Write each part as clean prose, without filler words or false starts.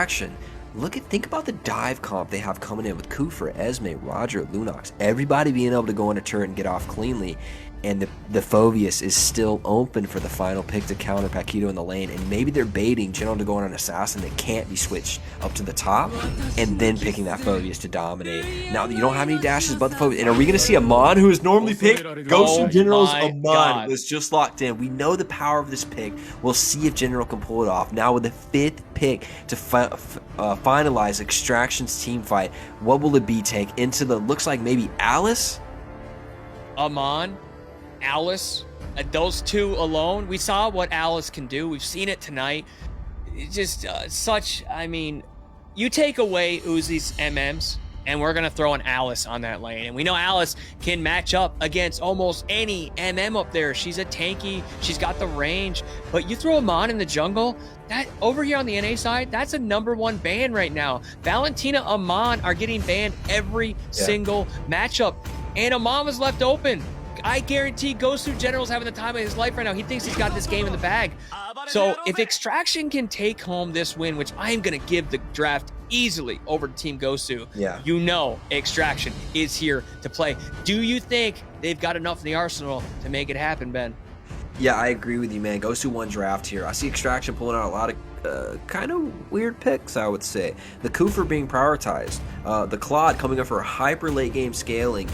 Action. Think about the dive comp they have coming in with Kufra, Esme, Roger, Lunox, everybody being able to go into turret and get off cleanly, and the Phoveus is still open for the final pick to counter Paquito in the lane, and maybe they're baiting General to go on an assassin that can't be switched up to the top, and then picking that Phoveus to dominate. Now, you don't have any dashes but the Phoveus, and are we going to see Amon, who is normally picked? Gosu General's Amon was just locked in. We know the power of this pick. We'll see if General can pull it off. Now with the 5th pick to finalize Extraction's team fight, what will it be? Take into the, looks like maybe Alice? Amon, Alice, those two alone. We saw what Alice can do. We've seen it tonight. It's just I mean, you take away Uzi's MMs, and we're going to throw an Alice on that lane. And we know Alice can match up against almost any MM up there. She's a tanky. She's got the range. But you throw Amon in the jungle, that over here on the NA side, that's a #1 ban right now. Valentina, Amon are getting banned every single matchup. And Amon was left open. I guarantee Gosu General's having the time of his life right now. He thinks he's got this game in the bag. So if Extraction can take home this win, which I am going to give the draft easily over to Team Gosu, you know Extraction is here to play. Do you think they've got enough in the arsenal to make it happen, Ben? Yeah, I agree with you, man. Gosu won draft here. I see Extraction pulling out a lot of kind of weird picks, I would say. The Kufra being prioritized. The Claude coming up for a hyper late game scaling.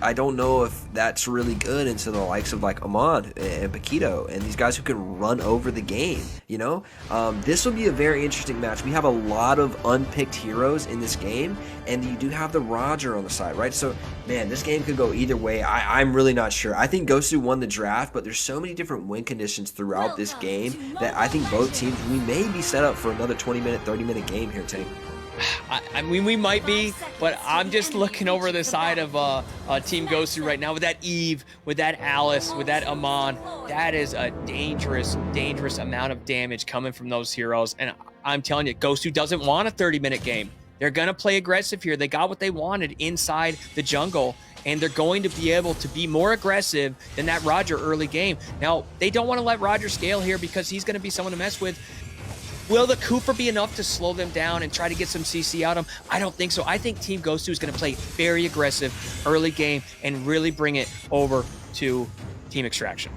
I don't know if that's really good into the likes of like Amon and Paquito and these guys who can run over the game, you know? This will be a very interesting match. We have a lot of unpicked heroes in this game, and you do have the Roger on the side, right? So, man, this game could go either way. I'm really not sure. I think Gosu won the draft, but there's so many different win conditions throughout this game that I think both teams, we may be set up for another 20-minute, 30-minute game here, Tank. I mean, we might be, but I'm just looking over the side of Team Gosu right now with that Eve, with that Alice, with that Amon. That is a dangerous, dangerous amount of damage coming from those heroes. And I'm telling you, Gosu doesn't want a 30-minute game. They're going to play aggressive here. They got what they wanted inside the jungle, and they're going to be able to be more aggressive than that Roger early game. Now, they don't want to let Roger scale here because he's going to be someone to mess with. Will the Cooper be enough to slow them down and try to get some CC out of them? I don't think so. I think Team Gosu is going to play very aggressive early game and really bring it over to Team Extraction.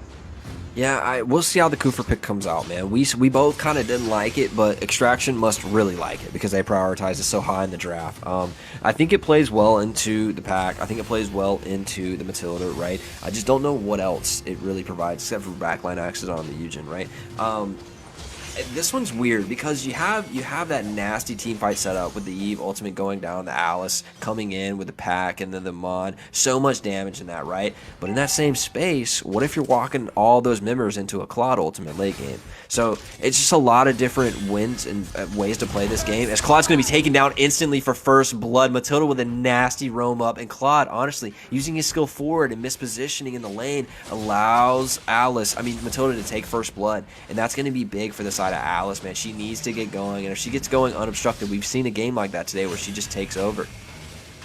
Yeah, we'll see how the Kufra pick comes out, man. We both kind of didn't like it, but Extraction must really like it because they prioritized it so high in the draft. I think it plays well into the pack. I think it plays well into the Matilda, right? I just don't know what else it really provides except for backline access on the Eugen, right? This one's weird because you have that nasty team fight set up with the Eve ultimate going down, the Alice coming in with the pack, and then the Mod. So much damage in that, right? But in that same space, what if you're walking all those members into a Claude ultimate late game? So it's just a lot of different wins and ways to play this game. As Claude's going to be taken down instantly for first blood. Matilda with a nasty roam up, and Claude, honestly, using his skill forward and mispositioning in the lane allows Matilda to take first blood, and that's going to be big for the side of Alice, man. She needs to get going, and if she gets going unobstructed, we've seen a game like that today where she just takes over.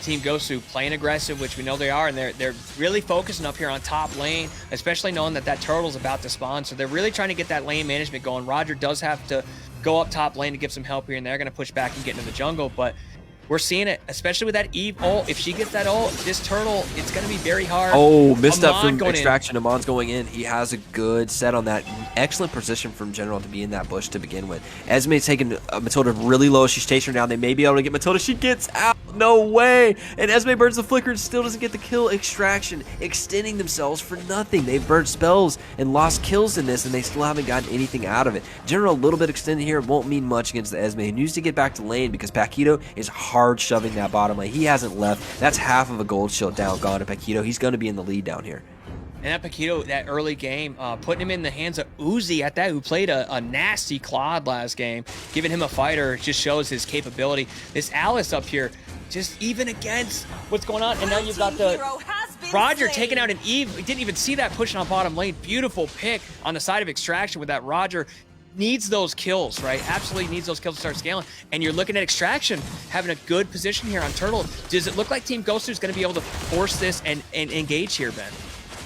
Team Gosu playing aggressive, which we know they are, and they're really focusing up here on top lane, especially knowing that turtle's about to spawn, so they're really trying to get that lane management going. Roger does have to go up top lane to give some help here, and they're going to push back and get into the jungle, but we're seeing it, especially with that Eve ult. If she gets that ult, this turtle, it's going to be very hard. Oh, missed that from Extraction. Amon's going in. He has a good set on that. Excellent position from General to be in that bush to begin with. Esme's taking Matilda really low. She's chasing her down. They may be able to get Matilda. She gets out. No way. And Esme burns the flicker and still doesn't get the kill. Extraction extending themselves for nothing. They've burned spells and lost kills in this, and they still haven't gotten anything out of it. General, a little bit extended here. Won't mean much against the Esme. He needs to get back to lane because Paquito is hard shoving that bottom lane. He hasn't left. That's half of a gold shield down gone to Paquito. He's going to be in the lead down here. And that Paquito, that early game, putting him in the hands of Uzi at that, who played a nasty Claude last game, giving him a fighter, just shows his capability. This Alice up here, just even against what's going on. And now you've got the Roger taking out an Eve. We didn't even see that pushing on bottom lane. Beautiful pick on the side of Extraction with that Roger. Needs those kills, right? Absolutely needs those kills to start scaling. And you're looking at Extraction having a good position here on Turtle. Does it look like Team Gosu is going to be able to force this and engage here, Ben?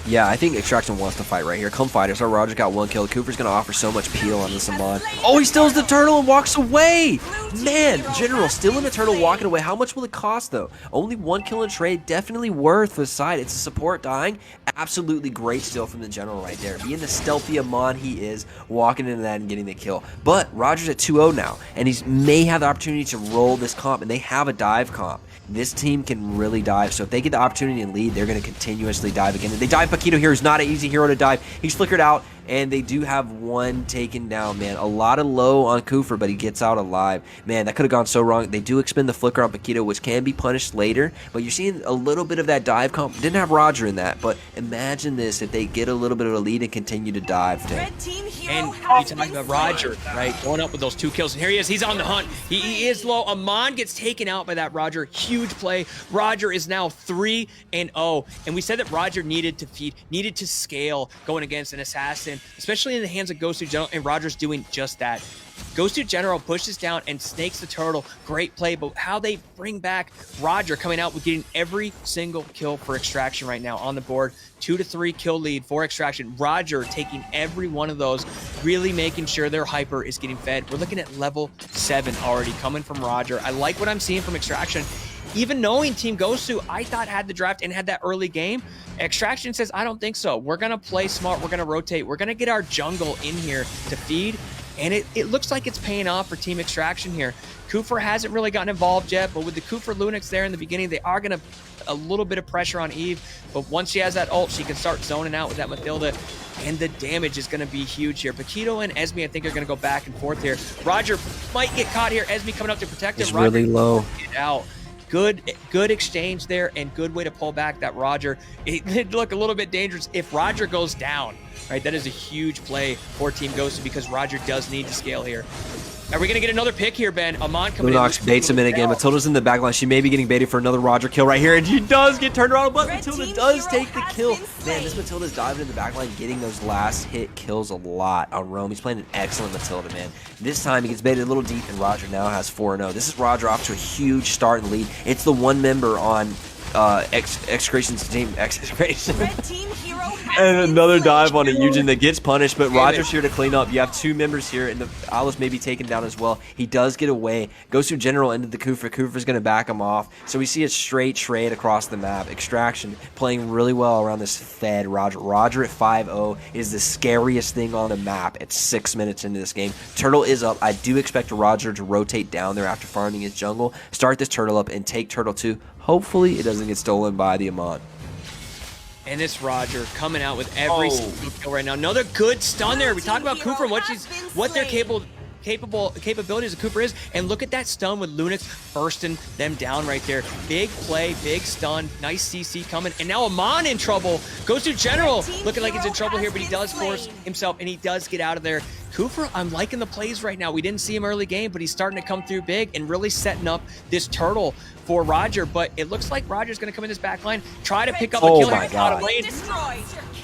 Yeah, I think Extraction wants to fight right here. Come fight us. Our Roger got 1 kill. Cooper's going to offer so much peel on this Amon. Oh, he steals the turtle and walks away. Man, General stealing the turtle, walking away. How much will it cost, though? Only 1 kill in trade. Definitely worth the side. It's a support dying. Absolutely great steal from the General right there. Being the stealthy Amon he is, walking into that and getting the kill. But Roger's at 2-0 now, and he may have the opportunity to roll this comp, and they have a dive comp. This team can really dive, so if they get the opportunity and lead, they're going to continuously dive again. And they dive Paquito here, who's not an easy hero to dive. He's flickered out, and they do have 1 taken down, man. A lot of low on Kufr, but he gets out alive. Man, that could have gone so wrong. They do expend the flicker on Paquito, which can be punished later, but you're seeing a little bit of that dive comp. Didn't have Roger in that, but imagine this if they get a little bit of a lead and continue to dive. And you talk about Roger, right? Going up with those 2 kills. And here he is. He's on the hunt. He is low. Amon gets taken out by that Roger. Huge play. Roger is now 3-0. And we said that Roger needed to feed, needed to scale going against an assassin, especially in the hands of Gosu General, and Roger's doing just that. Gosu General pushes down and snakes the turtle. Great play, but how they bring back Roger coming out with getting every single kill for Extraction right now on the board. 2 to 3 kill lead for Extraction. Roger taking every one of those, really making sure their hyper is getting fed. We're looking at level 7 already coming from Roger. I like what I'm seeing from Extraction. Even knowing Team Gosu, I thought had the draft and had that early game. Extraction says, I don't think so. We're going to play smart. We're going to rotate. We're going to get our jungle in here to feed. And it looks like it's paying off for Team Extraction here. Kufr hasn't really gotten involved yet, but with the Kufr Lunix there in the beginning, they are going to a little bit of pressure on Eve. But once she has that ult, she can start zoning out with that Mathilda. And the damage is going to be huge here. Paquito and Esme, I think, are going to go back and forth here. Roger might get caught here. Esme coming up to protect him. It's really low. Get out. Good exchange there and good way to pull back that Roger. It did look a little bit dangerous. If Roger goes down, right, that is a huge play for Team Gosu because Roger does need to scale here. Are we going to get another pick here, Ben? Amon coming in. Lunox baits him in again. Matilda's in the back line. She may be getting baited for another Roger kill right here, and she does get turned around, but Matilda does take the kill. Man, this Matilda's diving in the back line, getting those last hit kills a lot on Rome. He's playing an excellent Matilda, man. This time he gets baited a little deep, and Roger now has 4-0. This is Roger off to a huge start and lead. It's the one member on Execration's team, Execration. And another dive on a Eugen that gets punished, but Roger's here to clean up. You have 2 members here, and the Alice may be taken down as well. He does get away. Goes to General into the Kufr. Kufr's going to back him off. So we see a straight trade across the map. Extraction playing really well around this fed Roger. Roger at 5-0 is the scariest thing on the map at 6 minutes into this game. Turtle is up. I do expect Roger to rotate down there after farming his jungle, start this Turtle up, and take Turtle 2. Hopefully it doesn't get stolen by the Amon. And it's Roger coming out with every single kill right now. Another good stun there. We talk about Kufr and what their capabilities of Kufr is. And look at that stun with Lunix bursting them down right there. Big play, big stun, nice CC coming. And now Amon in trouble. Goes to General. Looking like he's in trouble here, but he does force himself and he does get out of there. Kufr, I'm liking the plays right now. We didn't see him early game, but he's starting to come through big and really setting up this turtle for Roger. But it looks like Roger's going to come in this back line, try to pick up a kill out of lane,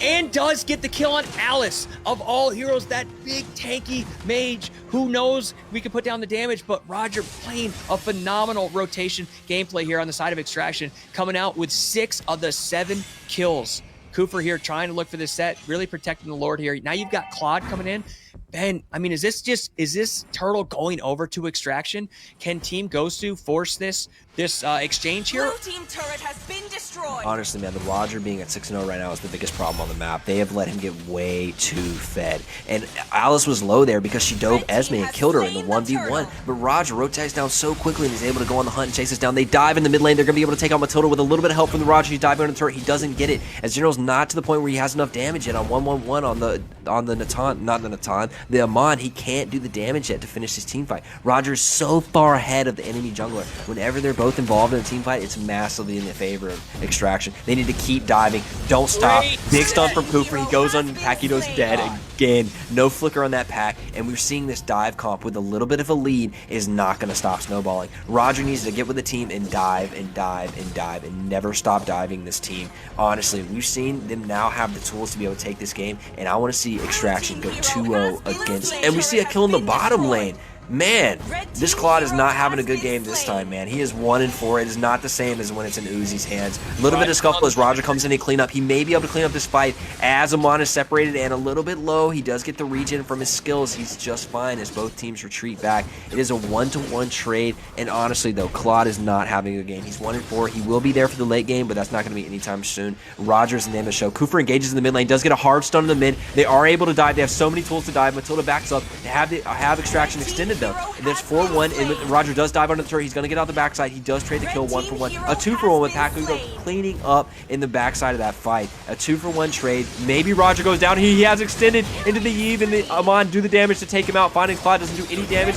and does get the kill on Alice. Of all heroes, that big tanky mage. Who knows? We can put down the damage, but Roger playing a phenomenal rotation gameplay here on the side of Extraction, coming out with 6 of the 7 kills. Kufr here trying to look for this set, really protecting the Lord here. Now you've got Claude coming in. Ben, I mean, is this Turtle going over to Extraction? Can Team Gosu force this exchange here? Blue team turret has been destroyed. Honestly, man, the Roger being at 6-0 right now is the biggest problem on the map. They have let him get way too fed. And Alice was low there because she dove Esme and killed her in the 1v1. But Roger rotates down so quickly and he's able to go on the hunt and chase us down. They dive in the mid lane. They're going to be able to take out Matilda with a little bit of help from the Roger. He's diving on the turret. He doesn't get it. As General's not to the point where he has enough damage yet on 1-1-1 on the Natan, not the Natan, the Amon. He can't do the damage yet to finish his team fight. Roger's so far ahead of the enemy jungler. Whenever they're both involved in a team fight, it's massively in the favor of Extraction. They need to keep diving. Don't stop. Big stun from Kufr. He goes on. Paquito's dead again. No flicker on that pack. And we're seeing this dive comp with a little bit of a lead is not going to stop snowballing. Roger needs to get with the team and dive and dive and dive and never stop diving this team. Honestly, we've seen them now have the tools to be able to take this game, and I want to see Extraction go 2-0 against. And we see a kill in the bottom lane. Man, this Claude is not having a good game this time, man. He is 1-4. It is not the same as when it's in Uzi's hands. A little bit of scuffle as Roger comes in to clean up. He may be able to clean up this fight as Amon is separated and a little bit low. He does get the regen from his skills. He's just fine as both teams retreat back. It is a 1-to-1 trade, and honestly, though, Claude is not having a game. He's 1-4. He will be there for the late game, but that's not going to be anytime soon. Roger's the name of the show. Kufer engages in the mid lane, does get a hard stun in the mid. They are able to dive. They have so many tools to dive. Matilda backs up. They have extraction extended, though. And there's 4-1, and Roger does dive under the turret. He's going to get out the backside. He does trade the kill 1-for-1. A 2-for-1 with Pakugo cleaning up in the backside of that fight. A 2-for-1 trade. Maybe Roger goes down. He has extended into the Eve, and the Amon do the damage to take him out. Finding Claude doesn't do any damage.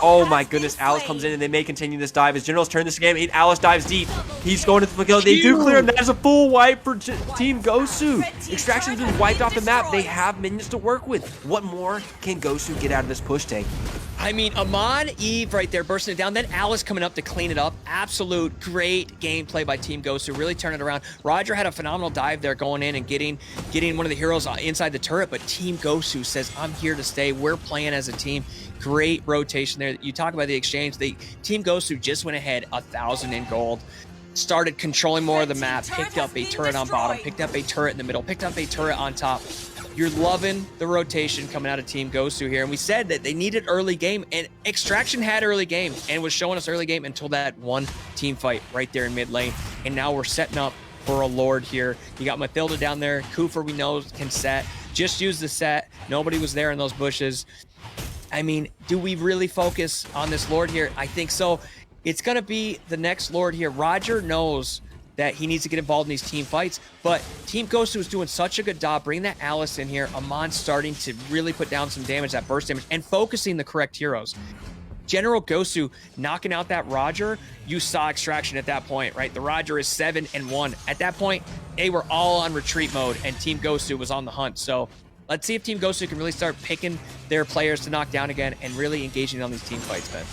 Oh my goodness, Alice comes in and they may continue this dive. As Generals turn this game, Alice dives deep. He's going to the kill. They do clear him. That is a full wipe for Team Gosu. Extraction's been wiped off the map. They have minions to work with. What more can Gosu get out of this push tank? I mean, Amon, Eve right there bursting it down, then Alice coming up to clean it up. Absolute great gameplay by Team Gosu, really turning it around. Roger had a phenomenal dive there going in and getting one of the heroes inside the turret, but Team Gosu says, I'm here to stay. We're playing as a team. Great rotation there. You talk about the exchange. Team Gosu just went ahead 1,000 in gold. Started controlling more of the map, picked up a turret on bottom, picked up a turret in the middle, picked up a turret on top. You're loving the rotation coming out of Team Gosu here. And we said that they needed early game, and Extraction had early game and was showing us early game until that one team fight right there in mid lane. And now we're setting up for a Lord here. You got Mathilda down there. Kufer, we know, can set. Just use the set. Nobody was there in those bushes. I mean, do we really focus on this Lord here? I think so. It's going to be the next Lord here. Roger knows that he needs to get involved in these team fights, but Team Gosu is doing such a good job bringing that Alice in here. Amon starting to really put down some damage, that burst damage, and focusing the correct heroes. General Gosu knocking out that Roger. You saw Extraction at that point, right? The Roger is 7-1. At that point, they were all on retreat mode, and Team Gosu was on the hunt. So let's see if Team Gosu can really start picking their players to knock down again and really engaging on these team fights, man.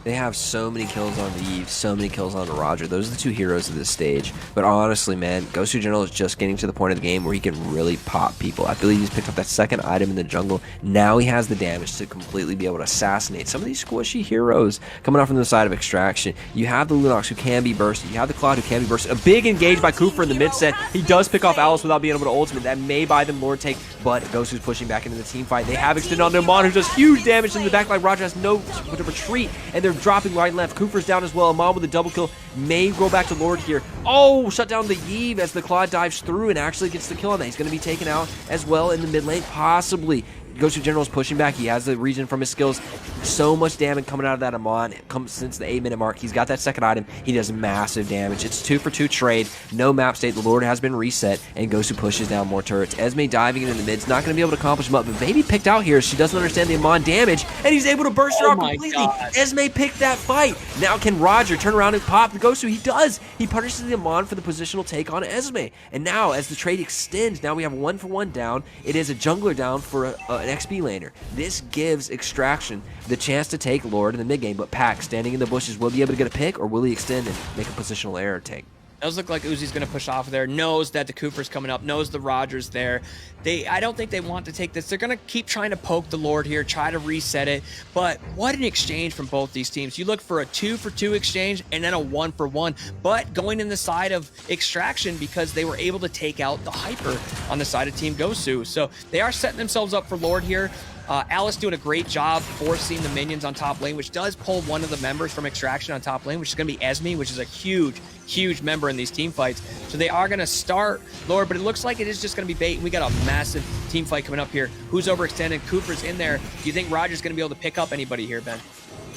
They have so many kills on the Eve, so many kills on the Roger. Those are the two heroes of this stage. But honestly, man, Gosu General is just getting to the point of the game where he can really pop people. I believe he's picked up that second item in the jungle. Now he has the damage to completely be able to assassinate some of these squishy heroes coming off from the side of Extraction. You have the Lunox who can be bursted. You have the Claude who can be bursted. A big engage by Kufer in the mid set. He does pick off Alice without being able to ultimate. That may buy them Lord take, but Gosu's pushing back into the team fight. They have extended on Amon, who does huge damage in the backline. Roger has no to retreat, and they're dropping right and left. Cooper's down as well. Amon with a double kill may go back to Lord here. Oh, shut down the Eve as the Claude dives through and actually gets the kill on that. He's going to be taken out as well in the mid lane, possibly. Gosu General is pushing back. He has the regen from his skills. So much damage coming out of that Amon. It comes since the 8-minute mark. He's got that second item. He does massive damage. It's 2-for-2 trade. No map state. The Lord has been reset, and Gosu pushes down more turrets. Esme diving in the mid. It's not going to be able to accomplish much, but maybe picked out here. She doesn't understand the Amon damage, and he's able to burst her out completely. God. Esme picked that fight. Now can Roger turn around and pop the Gosu? He does. He punishes the Amon for the positional take on Esme. And now, as the trade extends, now we have 1-for-1 down. It is a jungler down for an XP laner. This gives Extraction the chance to take Lord in the mid game, but Pac standing in the bushes will be able to get a pick, or will he extend and make a positional error take? Does look like Uzi's going to push off of there, knows that the Cooper's coming up, knows the Roger's there. I don't think they want to take this. They're going to keep trying to poke the Lord here, try to reset it, but what an exchange from both these teams. You look for a 2-for-2 exchange and then a 1-for-1, but going in the side of Extraction because they were able to take out the Hyper on the side of Team Gosu. So they are setting themselves up for Lord here. Alice doing a great job forcing the minions on top lane, which does pull one of the members from Extraction on top lane, which is going to be Esme, which is a huge member in these team fights. So they are going to start Lord, but it looks like it is just going to be bait. We got a massive team fight coming up here. Who's overextended? Cooper's in there. Do you think Roger's going to be able to pick up anybody here, Ben?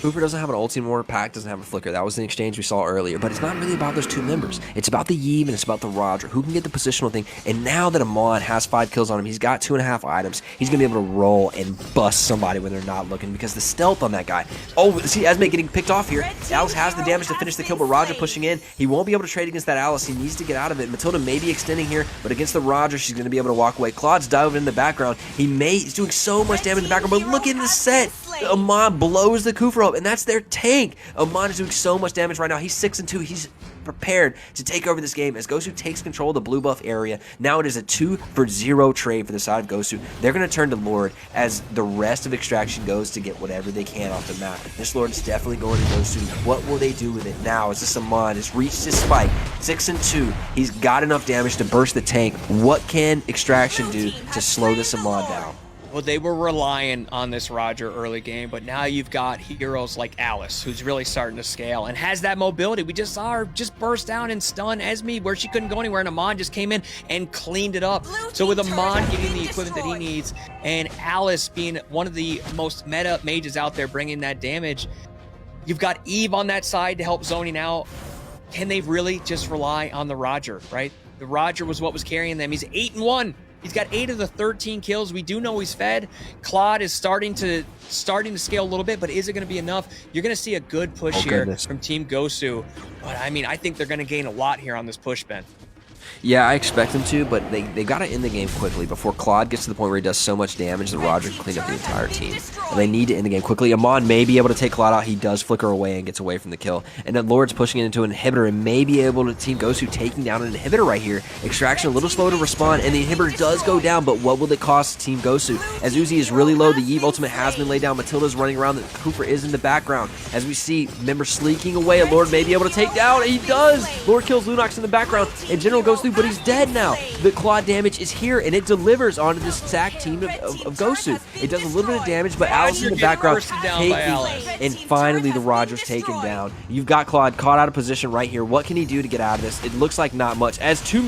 Cooper doesn't have an ulti anymore. Pac doesn't have a flicker. That was the exchange we saw earlier. But it's not really about those two members. It's about the Eve and it's about the Roger. Who can get the positional thing? And now that Amon has 5 kills on him, he's got 2.5 items. He's going to be able to roll and bust somebody when they're not looking because the stealth on that guy. Oh, see Esme getting picked off here. Alice has the damage to finish the kill, but Roger pushing in. He won't be able to trade against that Alice. He needs to get out of it. Matilda may be extending here, but against the Roger, she's going to be able to walk away. Claude's diving in the background. He's doing so much damage in the background, but look at the set. Amon blows the Kufa up, and that's their tank. Amon is doing so much damage right now. He's 6-2. He's prepared to take over this game as Gosu takes control of the blue buff area. Now it is a 2-for-0 trade for the side of Gosu. They're going to turn to Lord as the rest of Extraction goes to get whatever they can off the map. This Lord is definitely going to Gosu. What will they do with it now? As this Amon has reached his spike, 6-2. He's got enough damage to burst the tank. What can Extraction do to slow this Amon down? Well, they were relying on this Roger early game, but now you've got heroes like Alice, who's really starting to scale and has that mobility. We just saw her just burst down and stun Esme where she couldn't go anywhere, and Amon just came in and cleaned it up. So with Amon getting the equipment that he needs, and Alice being one of the most meta mages out there bringing that damage, you've got Eve on that side to help zoning out. Can they really just rely on the Roger, right? The Roger was what was carrying them. He's 8-1. He's got 8 of the 13 kills. We do know he's fed. Claude is starting to scale a little bit, but is it going to be enough? You're going to see a good push here from Team Gosu. But I mean, I think they're going to gain a lot here on this push, Ben. Yeah, I expect them to, but they got to end the game quickly before Claude gets to the point where he does so much damage that Roger can clean up the entire team. And they need to end the game quickly. Amon may be able to take Claude out. He does flicker away and gets away from the kill. And then Lord's pushing it into an inhibitor and may be able to Team Gosu taking down an inhibitor right here. Extraction a little slow to respond, and the inhibitor does go down, but what will it cost Team Gosu? As Uzi is really low, the Eve ultimate has been laid down. Matilda's running around. The Cooper is in the background. As we see members sleeking away, Lord may be able to take down. He does! Lord kills Lunox in the background, and General goes through, but he's dead now. The Claude damage is here, and it delivers onto this stack team of Gosu. It does a little bit of damage, but Alice in the background taking, and finally the Roger's taken down. You've got Claude caught out of position right here. What can he do to get out of this? It looks like not much. As 3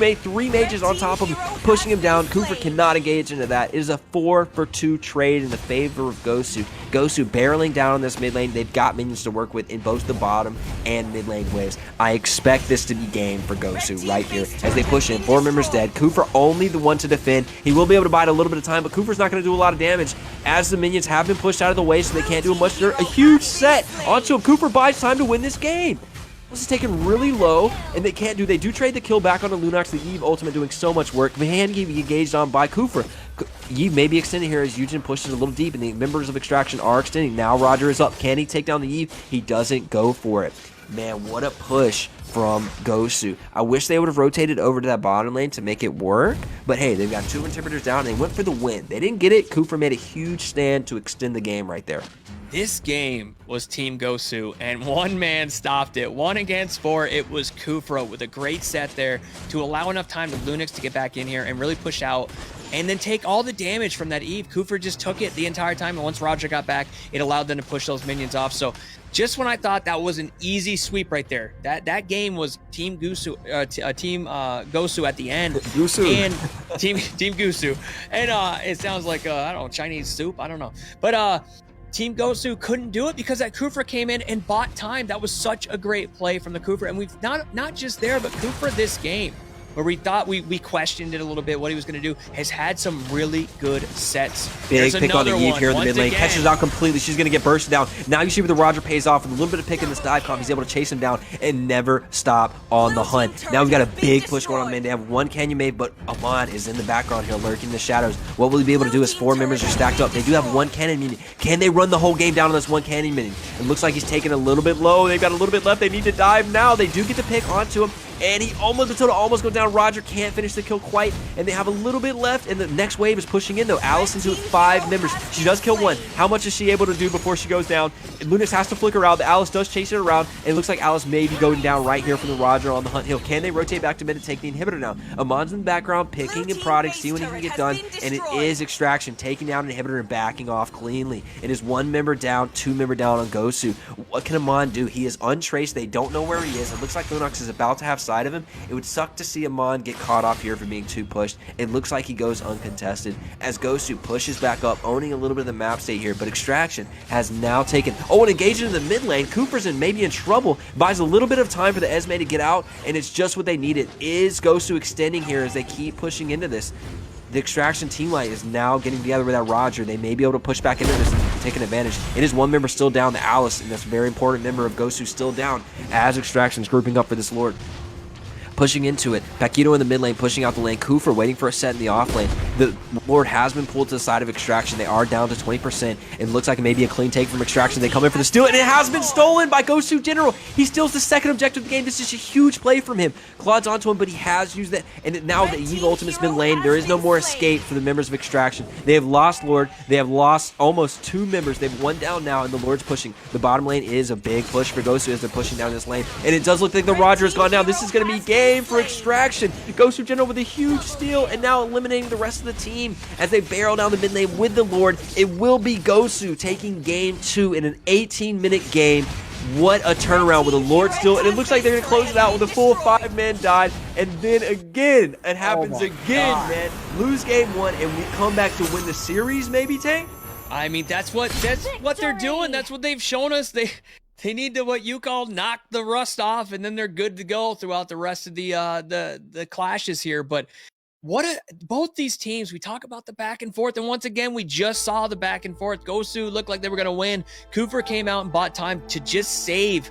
mages on top of him, pushing him down. Cooper cannot engage into that. It is a 4-for-2 trade in the favor of Gosu. Gosu barreling down on this mid lane. They've got minions to work with in both the bottom and mid lane waves. I expect this to be game for Gosu right here as they push in. 4 members dead. Cooper only the one to defend. He will be able to bide a little bit of time, but Cooper's not going to do a lot of damage as the minions have been pushed out of the way, so they can't do much. They're a huge set onto him. Cooper buys time to win this game. This is taken really low, and they can't do. They do trade the kill back onto Lunox. The Eve ultimate doing so much work. Man, he engaged on by Cooper. Eve may be extended here as Eugen pushes a little deep, and the members of Extraction are extending. Now Roger is up. Can he take down the Eve? He doesn't go for it. Man, what a push from Gosu. I wish they would have rotated over to that bottom lane to make it work, but hey, they've got 2 interpreters down, and they went for the win. They didn't get it. Cooper made a huge stand to extend the game right there. This game was Team Gosu, and one man stopped it. 1 against 4, it was Kufra with a great set there to allow enough time to Lunix to get back in here and really push out and then take all the damage from that Eve. Kufra just took it the entire time, and once Roger got back, it allowed them to push those minions off. So just when I thought that was an easy sweep right there, that game was Team Gosu, Gosu at the end. Gosu. And Team Gosu. And it sounds like, I don't know, Chinese soup, I don't know. But Team Gosu couldn't do it because that Kufra came in and bought time. That was such a great play from the Kufra. And we've not just there, but Kufra this game, where we thought we questioned it a little bit, what he was going to do, has had some really good sets. Big pick on the Eve here in the mid lane. Catches out completely. She's going to get bursted down. Now you see where the Roger pays off with a little bit of pick in this dive comp. He's able to chase him down and never stop on the hunt. Now we've got a big push going on mid. They have 1 Canyon made, but Amon is in the background here lurking in the shadows. What will he be able to do as 4 members are stacked up? They do have 1 cannon minion. Can they run the whole game down on this 1 cannon minion? It looks like he's taking a little bit low. They've got a little bit left. They need to dive now. They do get the pick onto him. And he Matilda almost goes down. Roger can't finish the kill quite, and they have a little bit left, and the next wave is pushing in, though. Alice into 5 members. She does kill 1. How much is she able to do before she goes down? Lunis has to flicker out. The Alice does chase it around, and it looks like Alice may be going down right here from the Roger on the Hunt Hill. Can they rotate back to mid and take the inhibitor now? Amon's in the background, picking and prodding, see what he can get done, and it is Extraction taking down an inhibitor and backing off cleanly. It is 1 member down, 2 member down on Gosu. What can Amon do? He is untraced. They don't know where he is. It looks like Lunox is about to have sight of him. It would suck to see Amon get caught off here for being too pushed. It looks like he goes uncontested as Gosu pushes back up, owning a little bit of the map state here, but Extraction has now taken, and engaged in the mid lane. Cooper's in maybe in trouble, buys a little bit of time for the Esme to get out, and it's just what they needed. Is Gosu extending here as they keep pushing into this? The Extraction team light is now getting together with that Roger. They may be able to push back into this and take an advantage. It is 1 member still down, the Alice, and that's a very important member of Gosu still down as Extraction's grouping up for this Lord. pushing into it. Paquito in the mid lane, pushing out the lane. Kufa waiting for a set in the off lane. The Lord has been pulled to the side of Extraction. They are down to 20%. It looks like maybe a clean take from Extraction. They come in for the steal, and it has been stolen by Gosu General. He steals the second objective of the game. This is a huge play from him. Claude's onto him, but he has used it. And now the Eve Ultimate's been lane. There is no more escape for the members of Extraction. They have lost Lord. They have lost almost 2 members. They've 1 down now, and the Lord's pushing. The bottom lane is a big push for Gosu as they're pushing down this lane. And it does look like the Roger is gone now. This is going to be game for Extraction. Gosu General with a huge steal, and now eliminating the rest of the team as they barrel down the mid lane with the Lord. It will be Gosu taking game 2 in an 18-minute game. What a turnaround with a Lord still, and it looks like they're going to close it out with a full 5-man dive, and then again, it happens again, man. Lose game 1, and we come back to win the series, maybe, Tank? I mean, that's what they're doing. That's what they've shown us. They need to, what you call, knock the rust off, and then they're good to go throughout the rest of the clashes here. But both these teams, we talk about the back and forth, and once again, we just saw the back and forth. Gosu looked like they were going to win. Cooper came out and bought time to just save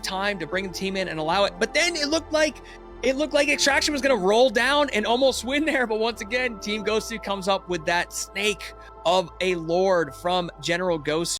time to bring the team in and allow it. But then it looked like Extraction was going to roll down and almost win there. But once again, Team Gosu comes up with that snake of a Lord from General Gosu.